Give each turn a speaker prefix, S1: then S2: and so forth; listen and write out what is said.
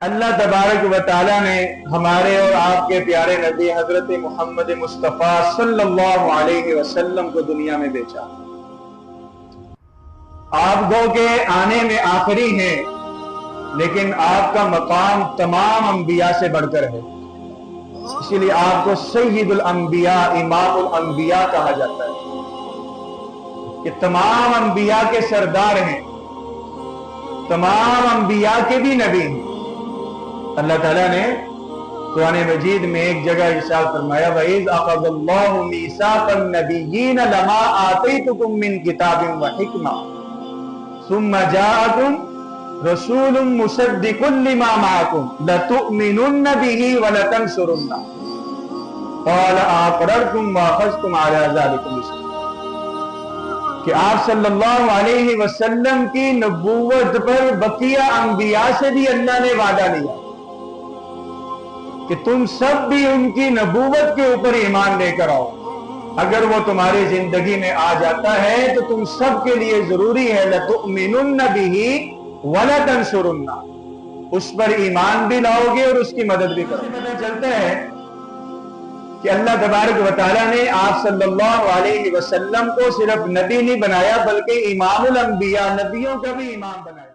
S1: اللہ تبارک و تعالیٰ نے ہمارے اور آپ کے پیارے نبی حضرت محمد مصطفیٰ صلی اللہ علیہ وسلم کو دنیا میں بھیجا۔ آپ گو کے آنے میں آخری ہیں، لیکن آپ کا مقام تمام انبیاء سے بڑھ کر ہے، اسی لیے آپ کو سید الانبیاء، امام الانبیاء کہا جاتا ہے کہ تمام انبیاء کے سردار ہیں، تمام انبیاء کے بھی نبی ہیں۔ اللہ تعالیٰ نے قرآن مجید میں ایک جگہ ارشاد فرمایا وَإِذْ أَخَذَ اللَّهُ مِيثَاقَ النَّبِيِّينَ لَمَا آتَيْتُكُم مِّن كِتَابٍ وَحِكْمَةٍ ثُمَّ جَاءَكُم رَّسُولٌ مُّصَدِّقٌ لِّمَا مَعَكُمْ لَتُؤْمِنُنَّ بِهِ وَلَتَنصُرُنَّهُ قَالَ أَقْرَرْتُمْ وَأَخَذْتُمْ عَلَىٰ ذَٰلِكُمْ إِصْرِي کہ آپ صلی اللہ علیہ وسلم کی نبوت پر بقیہ انبیاء سے بھی اللہ نے وعدہ لیا کہ تم سب بھی ان کی نبوت کے اوپر ایمان لے کر آؤ۔ اگر وہ تمہاری زندگی میں آ جاتا ہے تو تم سب کے لیے ضروری ہے لَتُؤْمِنُنَّ بِهِ وَلَتَنْصُرُنَّهُ، اس پر ایمان بھی لاؤ گے اور اس کی مدد بھی کرو گے۔ پتہ چلتا ہے کہ اللہ تبارک و تعالیٰ نے آپ صلی اللہ علیہ وسلم کو صرف نبی نہیں بنایا بلکہ امام الانبیاء، نبیوں کا بھی امام بنایا۔